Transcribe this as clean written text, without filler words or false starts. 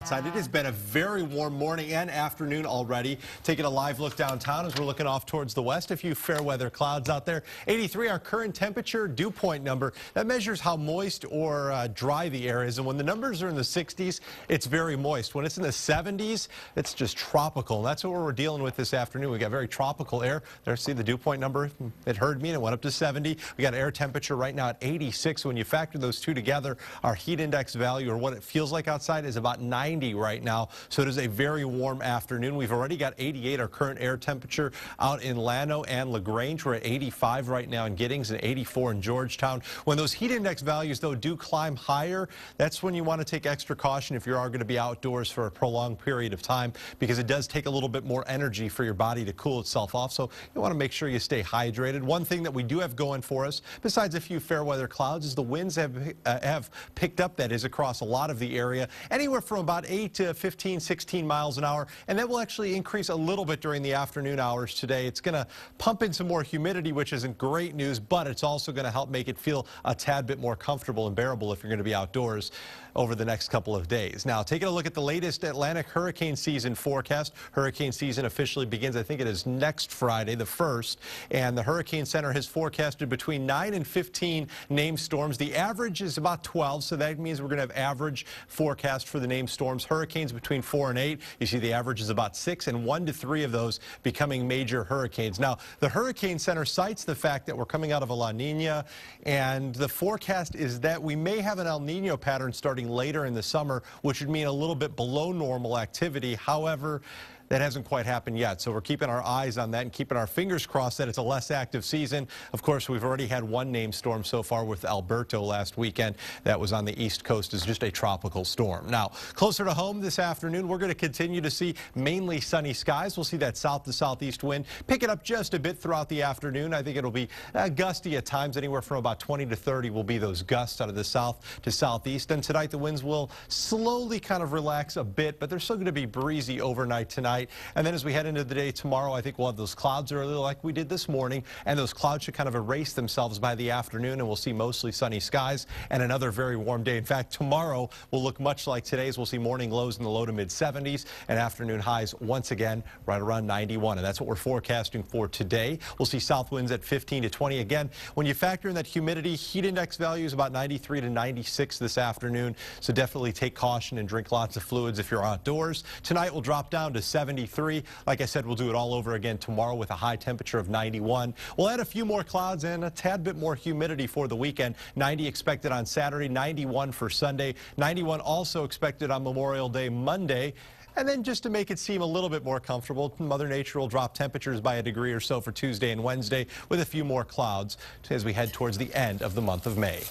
It has been a very warm morning and afternoon already. Taking a live look downtown as we're looking off towards the west. A few fair weather clouds out there. 83 our current temperature, dew point number. That measures how moist or dry the air is. And when the numbers are in the 60s, it's very moist. When it's in the 70s, it's just tropical. And that's what we're dealing with this afternoon. We got very tropical air. There, see the dew point number? It heard me and it went up to 70. We got air temperature right now at 86. When you factor those two together, our heat index value, or what it feels like outside, is about 90 right now. So it is a very warm afternoon. We've already got 88 our current air temperature out in Llano and LaGrange. We're at 85 right now in Giddings and 84 in Georgetown. When those heat index values though do climb higher, that's when you want to take extra caution if you are going to be outdoors for a prolonged period of time, because it does take a little bit more energy for your body to cool itself off. So you want to make sure you stay hydrated. One thing that we do have going for us, besides a few fair weather clouds, is the winds have picked up, that is, across a lot of the area, anywhere from about 8 to 15, 16 miles an hour, and that will actually increase a little bit during the afternoon hours today. It's going to pump in some more humidity, which isn't great news, but it's also going to help make it feel a tad bit more comfortable and bearable if you're going to be outdoors over the next couple of days. Now, taking a look at the latest Atlantic hurricane season forecast. Hurricane season officially begins, I think it is next Friday, the 1st, and the Hurricane Center has forecasted between 9 and 15 named storms. The average is about 12, so that means we're going to have average forecast for the named storms. Hurricanes between 4 and 8. You see the average is about 6, and 1 to 3 of those becoming major hurricanes. Now, the Hurricane Center cites the fact that we're coming out of a La Nina, and the forecast is that we may have an El Nino pattern starting later in the summer, which would mean a little bit below normal activity. However, that hasn't quite happened yet, so we're keeping our eyes on that and keeping our fingers crossed that it's a less active season. Of course, we've already had one named storm so far with Alberto last weekend. That was on the east coast as just a tropical storm. Now, closer to home this afternoon, we're going to continue to see mainly sunny skies. We'll see that south to southeast wind pick it up just a bit throughout the afternoon. I think it'll be gusty at times. Anywhere from about 20 to 30 will be those gusts out of the south to southeast. And tonight, the winds will slowly kind of relax a bit, but they're still going to be breezy overnight tonight. And then as we head into the day tomorrow, I think we'll have those clouds early like we did this morning, and those clouds should kind of erase themselves by the afternoon, and we'll see mostly sunny skies and another very warm day. In fact, tomorrow will look much like today's. We'll see morning lows in the low to mid 70s and afternoon highs once again right around 91, and that's what we're forecasting for today. We'll see south winds at 15 to 20. Again, when you factor in that humidity, heat index value is about 93 to 96 this afternoon, so definitely take caution and drink lots of fluids if you're outdoors. Tonight will drop down to 73. Like I said, we'll do it all over again tomorrow with a high temperature of 91. We'll add a few more clouds and a tad bit more humidity for the weekend. 90 expected on Saturday, 91 for Sunday, 91 also expected on Memorial Day Monday. And then just to make it seem a little bit more comfortable, Mother Nature will drop temperatures by a degree or so for Tuesday and Wednesday with a few more clouds as we head towards the end of the month of May.